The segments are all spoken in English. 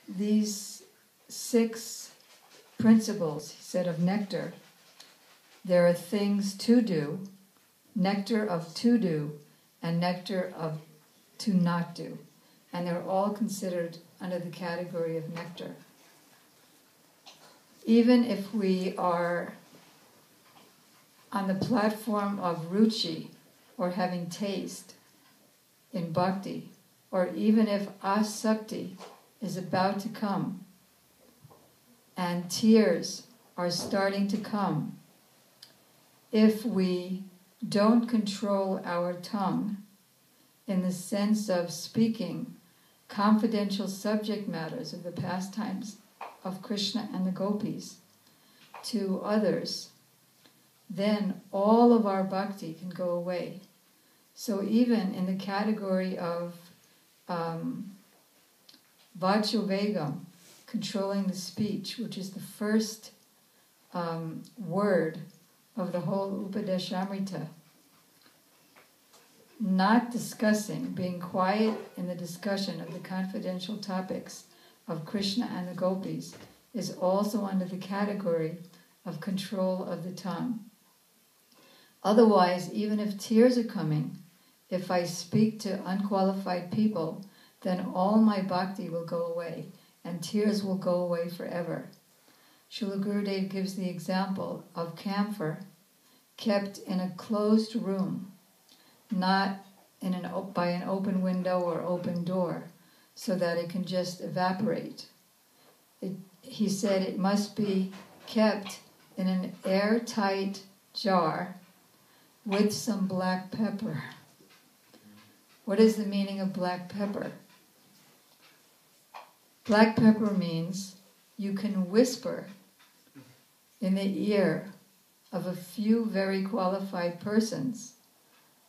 these 6 principles, he said, of nectar. There are things to do, nectar of to do, and nectar of to not do. And they're all considered under the category of nectar. Even if we are on the platform of ruchi, or having taste in bhakti, or even if asakti is about to come, and tears are starting to come, if we don't control our tongue in the sense of speaking confidential subject matters of the pastimes of Krishna and the gopis to others, then all of our bhakti can go away. So even in the category of vachovegam, controlling the speech, which is the first word of the whole Upadesamrta, not discussing, being quiet in the discussion of the confidential topics of Krishna and the gopis, is also under the category of control of the tongue. Otherwise, even if tears are coming, if I speak to unqualified people, then all my bhakti will go away, and tears will go away forever. Srila Gurudev gives the example of camphor kept in a closed room, not by an open window or open door, so that it can just evaporate. He said it must be kept in an airtight jar with some black pepper. What is the meaning of black pepper? Black pepper means you can whisper in the ear of a few very qualified persons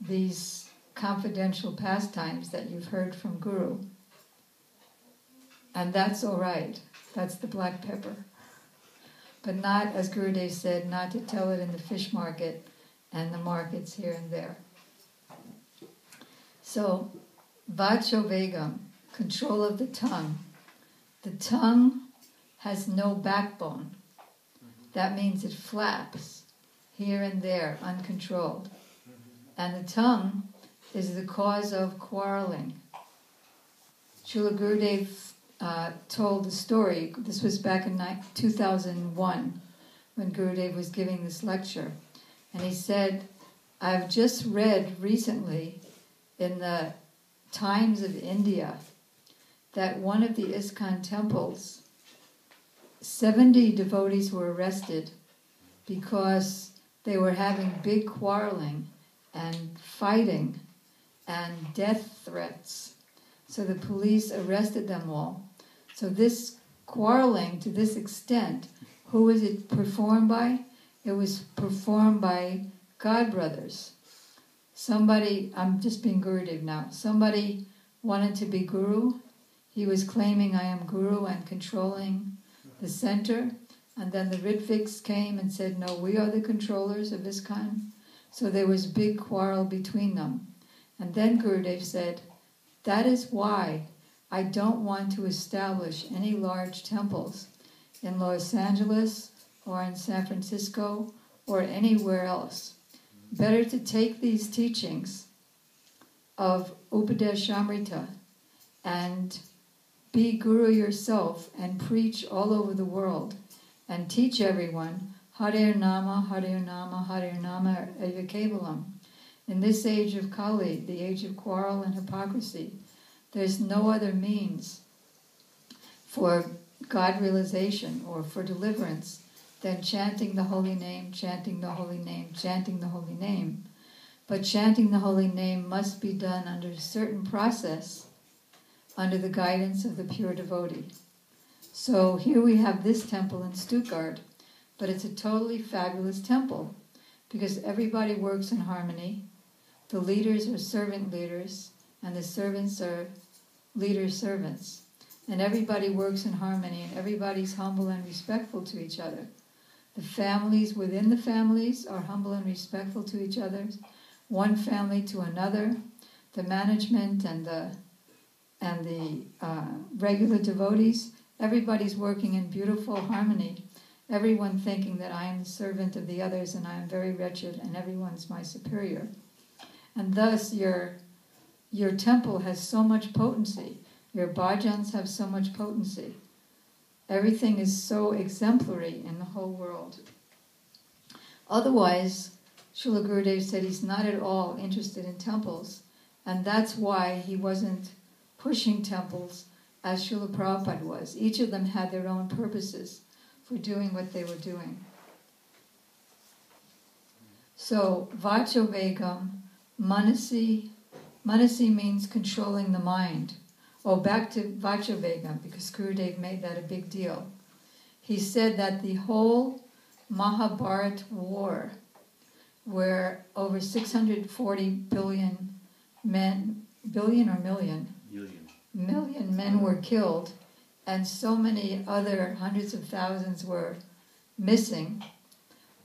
these confidential pastimes that you've heard from Guru. And that's all right. That's the black pepper. But not, as Gurudev said, not to tell it in the fish market and the markets here and there. So, vachovegam, control of the tongue. The tongue has no backbone. That means it flaps here and there, uncontrolled. And the tongue is the cause of quarreling. Srila Gurudev told the story. This was back in 2001 when Gurudev was giving this lecture. And he said, I've just read recently in the Times of India that one of the ISKCON temples, 70 devotees were arrested because they were having big quarreling and fighting and death threats. So the police arrested them all. So this quarreling, to this extent, who was it performed by? It was performed by godbrothers. Somebody, I'm just being Gurudev now, somebody wanted to be Guru. He was claiming, I am Guru and controlling the center. And then the Ritviks came and said, no, we are the controllers of ISKCON. So there was big quarrel between them. And then Gurudev said, that is why I don't want to establish any large temples in Los Angeles or in San Francisco or anywhere else. Better to take these teachings of Upadesamrta and be Guru yourself and preach all over the world and teach everyone Hare Nama, Hare Nama, Hare Nama Eva Kevalam. In this age of Kali, the age of quarrel and hypocrisy, there's no other means for God realization or for deliverance than chanting the holy name, chanting the holy name, chanting the holy name. But chanting the holy name must be done under a certain process, under the guidance of the pure devotee. So here we have this temple in Stuttgart, but it's a totally fabulous temple because everybody works in harmony. The leaders are servant leaders, and the servants are leader servants. And everybody works in harmony, and everybody's humble and respectful to each other. The families within the families are humble and respectful to each other, one family to another. The management and and the regular devotees, everybody's working in beautiful harmony. Everyone thinking that I am the servant of the others and I am very wretched and everyone's my superior. And thus your temple has so much potency. Your bhajans have so much potency. Everything is so exemplary in the whole world. Otherwise, Srila Gurudev said he's not at all interested in temples, and that's why he wasn't pushing temples as Srila Prabhupada was. Each of them had their own purposes for doing what they were doing. So, Vacho Vegam, Manasi means controlling the mind. Oh, back to Vacho Vegam, because Gurudev made that a big deal. He said that the whole Mahabharata war, where over 640 billion men, million men were killed, and so many other hundreds of thousands were missing,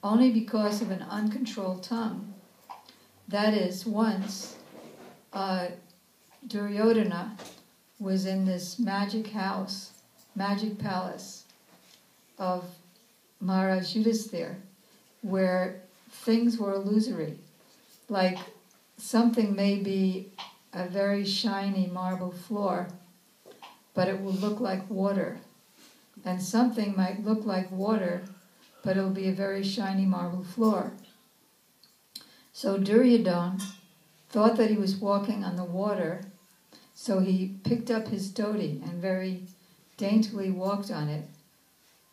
only because of an uncontrolled tongue. That is, once Duryodhana was in this magic palace of Maharaj Yudhisthira, where things were illusory. Like something may be a very shiny marble floor, but it will look like water. And something might look like water, but it will be a very shiny marble floor. So Duryodhana thought that he was walking on the water, so he picked up his dhoti and very daintily walked on it.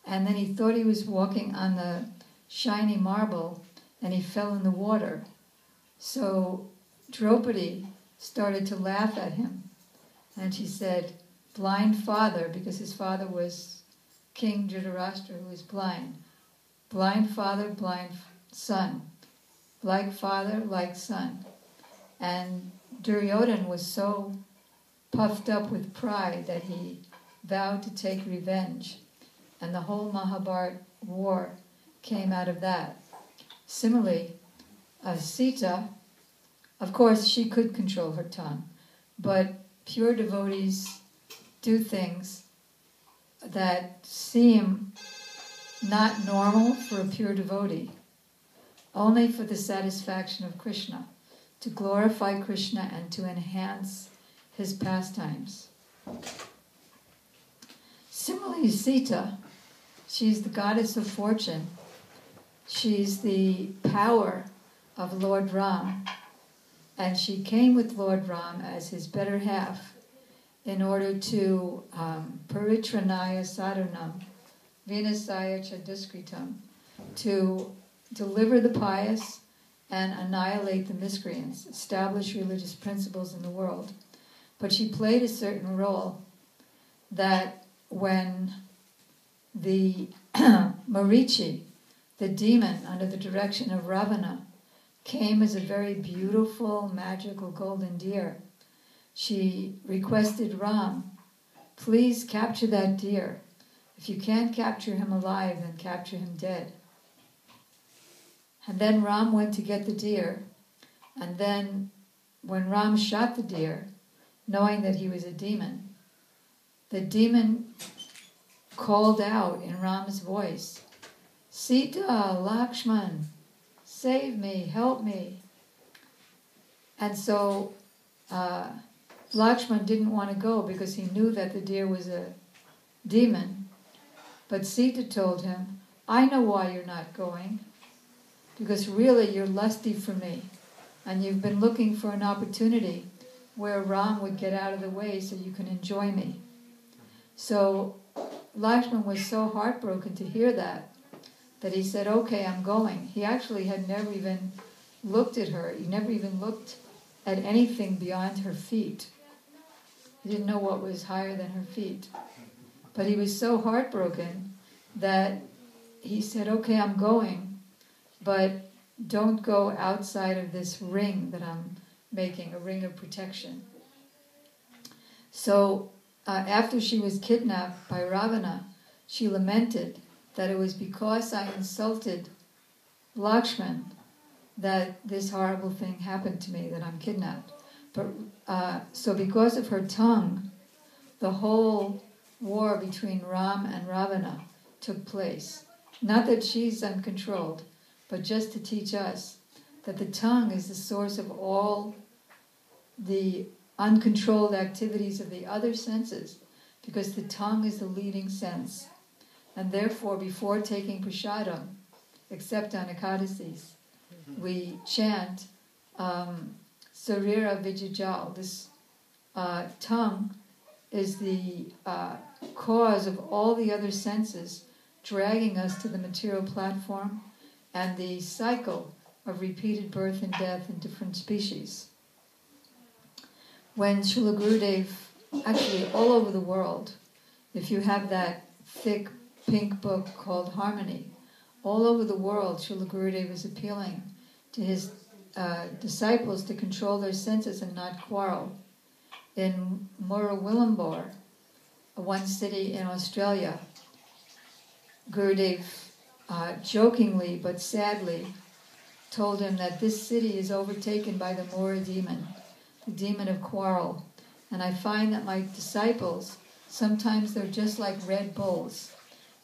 And then he thought he was walking on the shiny marble, and he fell in the water. So Draupadi started to laugh at him, and she said, "Blind father," because his father was King Dhritarashtra, who was blind. Blind father, blind son. Like father, like son. And Duryodhana was so puffed up with pride that he vowed to take revenge. And the whole Mahabharata war came out of that. Similarly, Sita, of course, she could control her tongue, but pure devotees do things that seem not normal for a pure devotee, only for the satisfaction of Krishna, to glorify Krishna and to enhance his pastimes. Similarly, Sita, she's the goddess of fortune. She's the power of Lord Ram, and she came with Lord Ram as his better half in order to paritranaya sadhanam, vinasaya chaduskritam, to deliver the pious and annihilate the miscreants, establish religious principles in the world. But she played a certain role that when the Marichi, the demon under the direction of Ravana, came as a very beautiful, magical golden deer, she requested Ram, "Please capture that deer. If you can't capture him alive, then capture him dead." And then Ram went to get the deer, and then when Ram shot the deer, knowing that he was a demon, the demon called out in Ram's voice, "Sita, Lakshman, save me, help me." And so Lakshman didn't want to go because he knew that the deer was a demon. But Sita told him, "I know why you're not going, because really you're lusty for me, and you've been looking for an opportunity where Ram would get out of the way so you can enjoy me." So Lakshman was so heartbroken to hear that he said, "Okay, I'm going." He actually had never even looked at her. He never even looked at anything beyond her feet. He didn't know what was higher than her feet. But he was so heartbroken that he said, "Okay, I'm going, but don't go outside of this ring that I'm making, a ring of protection." So after she was kidnapped by Ravana, she lamented that it was because I insulted Lakshman that this horrible thing happened to me, that I'm kidnapped. But so because of her tongue, the whole war between Ram and Ravana took place. Not that she's uncontrolled, but just to teach us that the tongue is the source of all the uncontrolled activities of the other senses, because the tongue is the leading sense. And therefore, before taking prasadam, except on Ekadasis, we chant Sarira Vijajal. This tongue is the cause of all the other senses dragging us to the material platform and the cycle of repeated birth and death in different species. When Srila Gurudev, actually all over the world, if you have that thick pink book called Harmony, all over the world Srila Gurudev is appealing to his disciples to control their senses and not quarrel. In Murrayulambore, one city in Australia, Gurudev jokingly but sadly told him that this city is overtaken by the Mura demon, the demon of quarrel. And I find that my disciples, sometimes they're just like Red Bulls.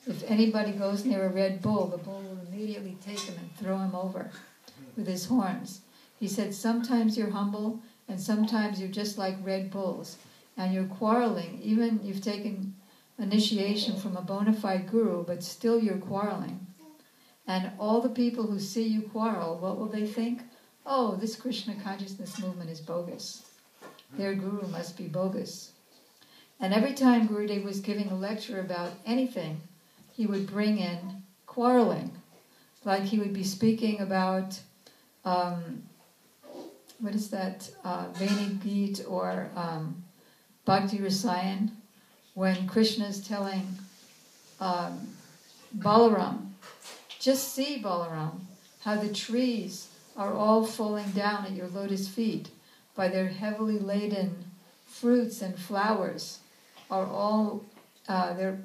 If anybody goes near a Red Bull, the bull will immediately take him and throw him over with his horns. He said, sometimes you're humble, and sometimes you're just like Red Bulls, and you're quarreling. Even you've taken initiation from a bona fide guru, but still you're quarreling. And all the people who see you quarrel, what will they think? Oh, this Krishna consciousness movement is bogus. Their guru must be bogus. And every time Gurudev was giving a lecture about anything, he would bring in quarreling. Like he would be speaking about, what is that, Veni Geet or Bhakti Rasayan, when Krishna is telling Balaram, just see, Balaram, how the trees are all falling down at your lotus feet by their heavily laden fruits and flowers are all, they're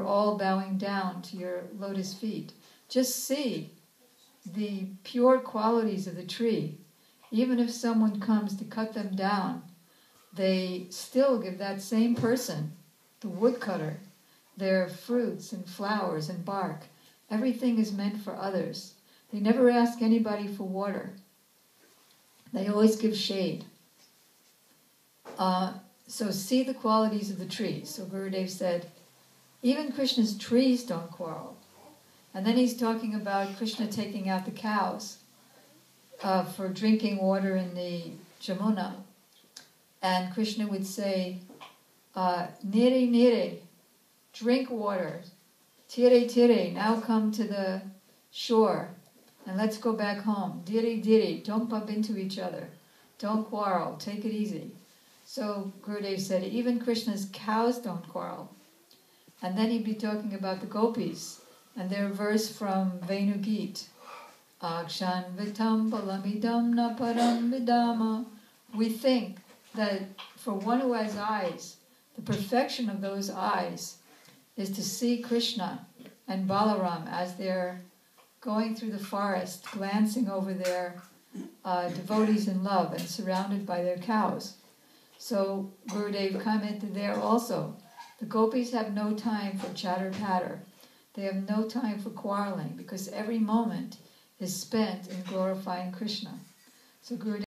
all bowing down to your lotus feet. Just see the pure qualities of the tree. Even if someone comes to cut them down, they still give that same person, the woodcutter, their fruits and flowers and bark. Everything is meant for others. They never ask anybody for water. They always give shade. So see the qualities of the trees. So Gurudev said, even Krishna's trees don't quarrel. And then he's talking about Krishna taking out the cows for drinking water in the Jamuna. And Krishna would say, Nire, nire, drink water. Tire, tire, now come to the shore. And let's go back home. Diri, diri, don't bump into each other. Don't quarrel, take it easy. So Gurudev said, even Krishna's cows don't quarrel. And then he'd be talking about the gopis and their verse from Venu Geet. Akshan vitam palamidam na param vidama. We think that for one who has eyes, the perfection of those eyes is to see Krishna and Balaram as they're going through the forest, glancing over their devotees in love and surrounded by their cows. So Gurudev commented there also, the gopis have no time for chatter-patter. They have no time for quarreling because every moment is spent in glorifying Krishna. So Gurudev